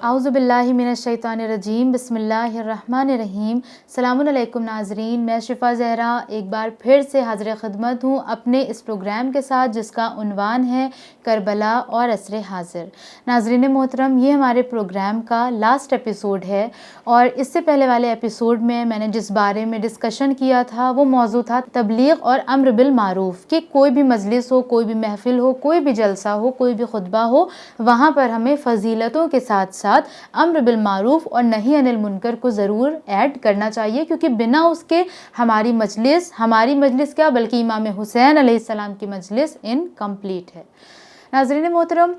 اعوذ باللہ من الشیطان الرجیم، بسم اللہ الرحمن الرحیم۔ السلام علیکم ناظرین، میں شفا زہرا ایک بار پھر سے حاضر خدمت ہوں اپنے اس پروگرام کے ساتھ جس کا عنوان ہے کربلا اور عصر حاضر۔ ناظرین محترم، یہ ہمارے پروگرام کا لاسٹ ایپیسوڈ ہے اور اس سے پہلے والے ایپیسوڈ میں نے جس بارے میں ڈسکشن کیا تھا وہ موضوع تھا تبلیغ اور امر بالمعروف، کہ کوئی بھی مجلس ہو، کوئی بھی محفل ہو، کوئی بھی جلسہ ہو، کوئی بھی خطبہ ہو، وہاں پر ہمیں فضیلتوں کے ساتھ ساتھ امر بالمعروف اور نہی عن المنکر کو ضرور ایڈ کرنا چاہیے، کیونکہ بنا اس کے ہماری مجلس کیا بلکہ امام حسین علیہ السلام کی مجلس انکمپلیٹ ہے۔ ناظرین محترم،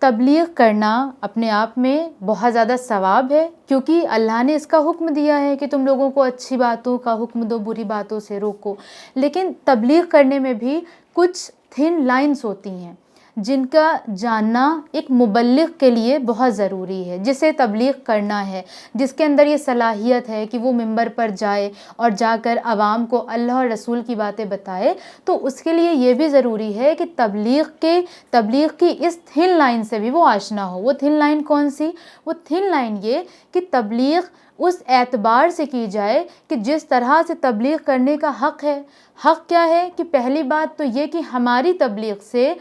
تبلیغ کرنا اپنے آپ میں بہت زیادہ ثواب ہے، کیونکہ اللہ نے اس کا حکم دیا ہے کہ تم لوگوں کو اچھی باتوں کا حکم دو، بری باتوں سے روکو۔ لیکن تبلیغ کرنے میں بھی کچھ تھن لائنز ہوتی ہیں جن کا جاننا ایک مبلغ کے لیے بہت ضروری ہے، جسے تبلیغ کرنا ہے، جس کے اندر یہ صلاحیت ہے کہ وہ ممبر پر جائے اور جا کر عوام کو اللہ اور رسول کی باتیں بتائے، تو اس کے لیے یہ بھی ضروری ہے کہ تبلیغ کی اس تھن لائن سے بھی وہ آشنا ہو۔ وہ تھن لائن کون سی؟ وہ تھن لائن یہ کہ تبلیغ اس اعتبار سے کی جائے کہ جس طرح سے تبلیغ کرنے کا حق ہے۔ حق کیا ہے؟ کہ پہلی بات تو یہ کہ ہماری تبلیغ سے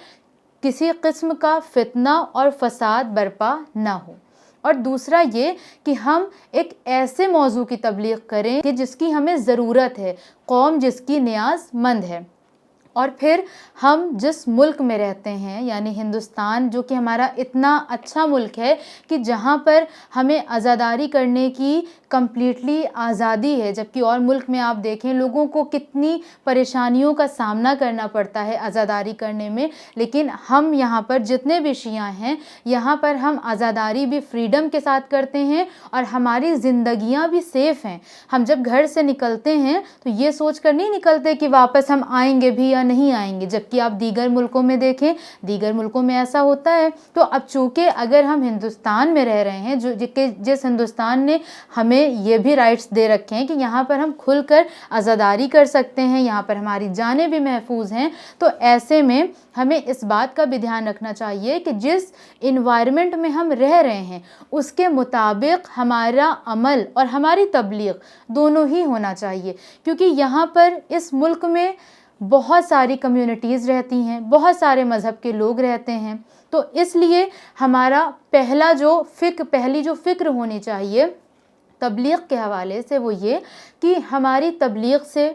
کسی قسم کا فتنہ اور فساد برپا نہ ہو، اور دوسرا یہ کہ ہم ایک ایسے موضوع کی تبلیغ کریں کہ جس کی ہمیں ضرورت ہے، قوم جس کی نیاز مند ہے۔ اور پھر ہم جس ملک میں رہتے ہیں یعنی ہندوستان، جو کہ ہمارا اتنا اچھا ملک ہے کہ جہاں پر ہمیں عزاداری کرنے کی کمپلیٹلی آزادی ہے، جبکہ اور ملک میں آپ دیکھیں لوگوں کو کتنی پریشانیوں کا سامنا کرنا پڑتا ہے عزاداری کرنے میں، لیکن ہم یہاں پر جتنے بھی شیعہ ہیں یہاں پر ہم عزاداری بھی فریڈم کے ساتھ کرتے ہیں اور ہماری زندگیاں بھی سیف ہیں۔ ہم جب گھر سے نکلتے ہیں تو یہ سوچ کر نہیں نکلتے کہ واپس ہم آئیں گے بھی یا نہیں آئیں گے، جبکہ آپ دیگر ملکوں میں دیکھیں، دیگر ملکوں میں ایسا ہوتا ہے۔ تو اب چونکہ اگر ہم ہندوستان میں رہ رہے ہیں، جس ہندوستان نے ہمیں یہ بھی رائٹس دے رکھے ہیں کہ یہاں پر ہم کھل کر عزاداری کر سکتے ہیں، یہاں پر ہماری جانیں بھی محفوظ ہیں، تو ایسے میں ہمیں اس بات کا بھی دھیان رکھنا چاہیے کہ جس انوائرمنٹ میں ہم رہ رہے ہیں اس کے مطابق ہمارا عمل اور ہماری تبلیغ دونوں ہی ہونا چاہیے، کیونکہ یہاں پر اس ملک میں بہت ساری کمیونٹیز رہتی ہیں، بہت سارے مذہب کے لوگ رہتے ہیں، تو اس لیے ہمارا پہلی جو فکر ہونی چاہیے تبلیغ کے حوالے سے وہ یہ کہ ہماری تبلیغ سے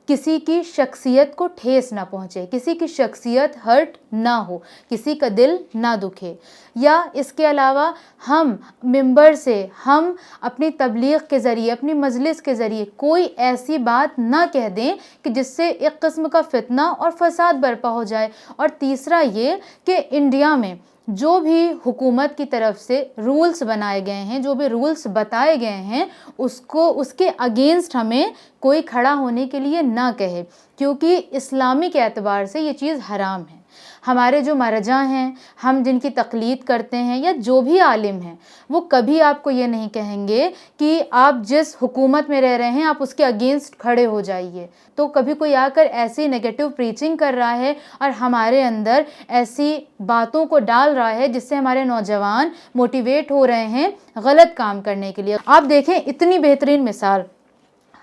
کسی کی شخصیت کو ٹھیس نہ پہنچے، کسی کی شخصیت ہرٹ نہ ہو، کسی کا دل نہ دکھے، یا اس کے علاوہ ہم ممبر سے ہم اپنی تبلیغ کے ذریعے، اپنی مجلس کے ذریعے کوئی ایسی بات نہ کہہ دیں کہ جس سے ایک قسم کا فتنہ اور فساد برپا ہو جائے۔ اور تیسرا یہ کہ انڈیا میں جو بھی حکومت کی طرف سے رولز بنائے گئے ہیں، جو بھی رولز بتائے گئے ہیں، اس کے اگینسٹ ہمیں کوئی کھڑا ہونے کے لیے نہ کہے، کیونکہ اسلامک اعتبار سے یہ چیز حرام ہے۔ ہمارے جو مرجع ہیں، ہم جن کی تقلید کرتے ہیں یا جو بھی عالم ہیں، وہ کبھی آپ کو یہ نہیں کہیں گے کہ آپ جس حکومت میں رہ رہے ہیں آپ اس کے اگینسٹ کھڑے ہو جائیے۔ تو کبھی کوئی آ کر ایسی نیگیٹو پریچنگ کر رہا ہے اور ہمارے اندر ایسی باتوں کو ڈال رہا ہے جس سے ہمارے نوجوان موٹیویٹ ہو رہے ہیں غلط کام کرنے کے لیے۔ آپ دیکھیں اتنی بہترین مثال،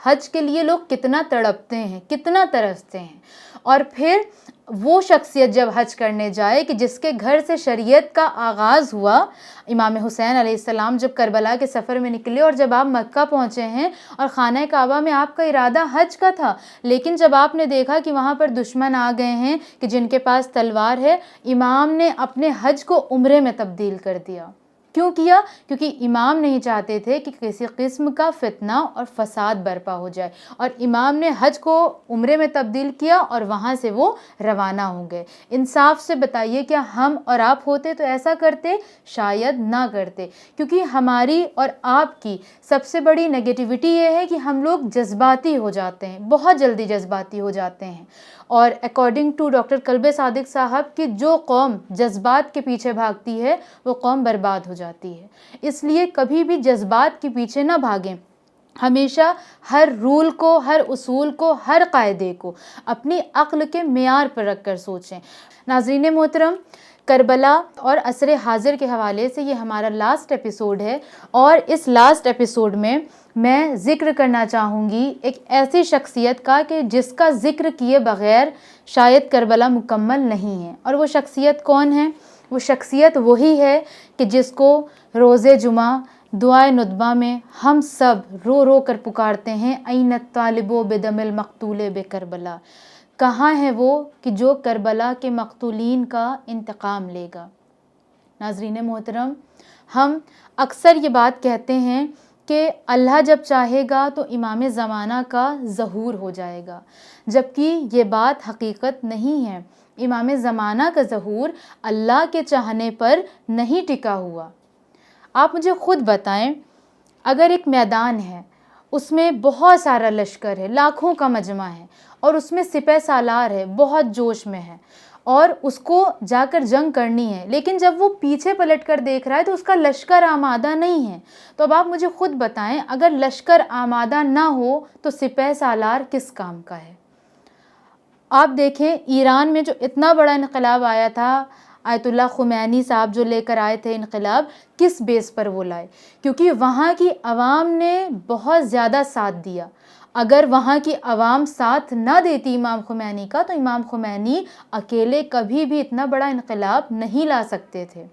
حج کے لیے لوگ کتنا تڑپتے ہیں، کتنا ترستے ہیں، اور پھر وہ شخصیت جب حج کرنے جائے کہ جس کے گھر سے شریعت کا آغاز ہوا، امام حسین علیہ السلام جب کربلا کے سفر میں نکلے اور جب آپ مکہ پہنچے ہیں اور خانہ کعبہ میں آپ کا ارادہ حج کا تھا، لیکن جب آپ نے دیکھا کہ وہاں پر دشمن آ گئے ہیں کہ جن کے پاس تلوار ہے، امام نے اپنے حج کو عمرے میں تبدیل کر دیا۔ کیوں کیا؟ کیونکہ امام نہیں چاہتے تھے کہ کسی قسم کا فتنہ اور فساد برپا ہو جائے، اور امام نے حج کو عمرے میں تبدیل کیا اور وہاں سے وہ روانہ ہو گئے۔ انصاف سے بتائیے کیا ہم اور آپ ہوتے تو ایسا کرتے؟ شاید نہ کرتے، کیونکہ ہماری اور آپ کی سب سے بڑی نیگیٹیوٹی یہ ہے کہ ہم لوگ جذباتی ہو جاتے ہیں، بہت جلدی جذباتی ہو جاتے ہیں، اور اکارڈنگ ٹو ڈاکٹر کلب صادق صاحب کی جو قوم جذبات کے پیچھے بھاگتی ہے وہ قوم برباد ہو جاتی ہے۔ اس لیے کبھی بھی جذبات کے پیچھے نہ بھاگیں، ہمیشہ ہر رول کو، ہر اصول کو، ہر قاعدے کو اپنی عقل کے معیار پر رکھ کر سوچیں۔ ناظرین محترم، کربلا اور عصر حاضر کے حوالے سے یہ ہمارا لاسٹ ایپیسوڈ ہے، اور اس لاسٹ ایپیسوڈ میں ذکر کرنا چاہوں گی ایک ایسی شخصیت کا کہ جس کا ذکر کیے بغیر شاید کربلا مکمل نہیں ہے۔ اور وہ شخصیت کون ہے؟ وہ شخصیت وہی ہے کہ جس کو روز جمعہ دعائے ندبہ میں ہم سب رو رو کر پکارتے ہیں، این الطالب بدم المقتول بکربلا، کہاں ہے وہ کہ جو کربلا کے مقتولین کا انتقام لے گا۔ ناظرین محترم، ہم اکثر یہ بات کہتے ہیں کہ اللہ جب چاہے گا تو امام زمانہ کا ظہور ہو جائے گا، جبکہ یہ بات حقیقت نہیں ہے۔ امام زمانہ کا ظہور اللہ کے چاہنے پر نہیں ٹکا ہوا۔ آپ مجھے خود بتائیں، اگر ایک میدان ہے، اس میں بہت سارا لشکر ہے، لاکھوں کا مجمع ہے، اور اس میں سپہ سالار ہے، بہت جوش میں ہے، اور اس کو جا کر جنگ کرنی ہے، لیکن جب وہ پیچھے پلٹ کر دیکھ رہا ہے تو اس کا لشکر آمادہ نہیں ہے، تو اب آپ مجھے خود بتائیں، اگر لشکر آمادہ نہ ہو تو سپہ سالار کس کام کا ہے؟ آپ دیکھیں ایران میں جو اتنا بڑا انقلاب آیا تھا، آیت اللہ خمینی صاحب جو لے کر آئے تھے انقلاب، کس بیس پر وہ لائے؟ کیونکہ وہاں کی عوام نے بہت زیادہ ساتھ دیا۔ اگر وہاں کی عوام ساتھ نہ دیتی امام خمینی کا تو امام خمینی اکیلے کبھی بھی اتنا بڑا انقلاب نہیں لا سکتے تھے۔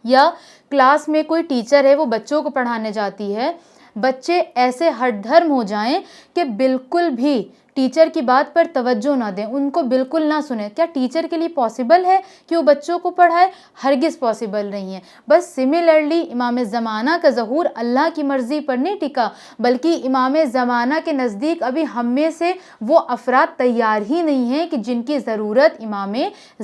یا کلاس میں کوئی ٹیچر ہے، وہ بچوں کو پڑھانے جاتی ہے، بچے ایسے ہٹ دھرم ہو جائیں کہ بالکل بھی ٹیچر کی بات پر توجہ نہ دیں، ان کو بالکل نہ سنیں، کیا ٹیچر کے لیے پاسبل ہے کہ وہ بچوں کو پڑھائے؟ ہرگز پاسبل نہیں ہے۔ بس سملرلی امام زمانہ کا ظہور اللہ کی مرضی پر نہیں ٹکا، بلکہ امام زمانہ کے نزدیک ابھی ہم میں سے وہ افراد تیار ہی نہیں ہیں کہ جن کی ضرورت امام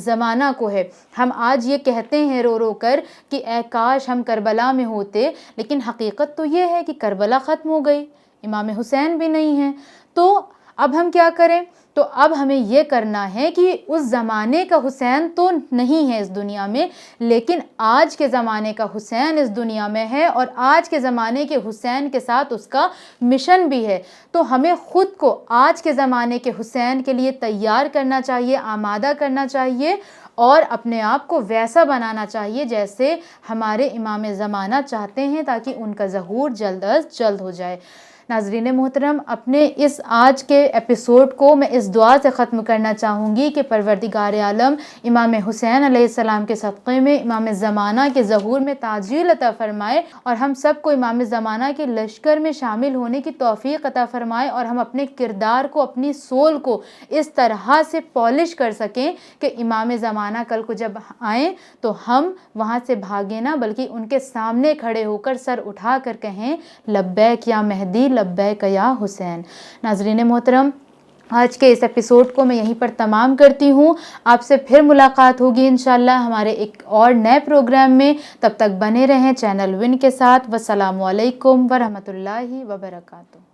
زمانہ کو ہے۔ ہم آج یہ کہتے ہیں رو رو کر کہ اے کاش ہم کربلا میں ہوتے، لیکن حقیقت تو یہ ہے کہ کربلا ختم ہو گئی، امام حسین بھی نہیں ہیں۔ تو اب ہم کیا کریں؟ تو اب ہمیں یہ کرنا ہے کہ اس زمانے کا حسین تو نہیں ہے اس دنیا میں، لیکن آج کے زمانے کا حسین اس دنیا میں ہے، اور آج کے زمانے کے حسین کے ساتھ اس کا مشن بھی ہے۔ تو ہمیں خود کو آج کے زمانے کے حسین کے لیے تیار کرنا چاہیے، آمادہ کرنا چاہیے، اور اپنے آپ کو ویسا بنانا چاہیے جیسے ہمارے امام زمانہ چاہتے ہیں، تاکہ ان کا ظہور جلد از جلد ہو جائے۔ ناظرین محترم، اپنے اس آج کے ایپیسوڈ کو میں اس دعا سے ختم کرنا چاہوں گی کہ پروردگار عالم امام حسین علیہ السلام کے صدقے میں امام زمانہ کے ظہور میں تعجیل عطا فرمائے، اور ہم سب کو امام زمانہ کے لشکر میں شامل ہونے کی توفیق عطا فرمائے، اور ہم اپنے کردار کو، اپنی سول کو اس طرح سے پالش کر سکیں کہ امام زمانہ کل کو جب آئیں تو ہم وہاں سے بھاگیں نہ، بلکہ ان کے سامنے کھڑے ہو کر سر اٹھا کر کہیں لبیک یا مہدی، لبیک یا حسین۔ ناظرین محترم، آج کے اس ایپیسوڈ کو میں یہیں پر تمام کرتی ہوں۔ آپ سے پھر ملاقات ہوگی انشاءاللہ ہمارے ایک اور نئے پروگرام میں۔ تب تک بنے رہیں چینل ون کے ساتھ۔ والسلام علیکم ورحمۃ اللہ وبرکاتہ۔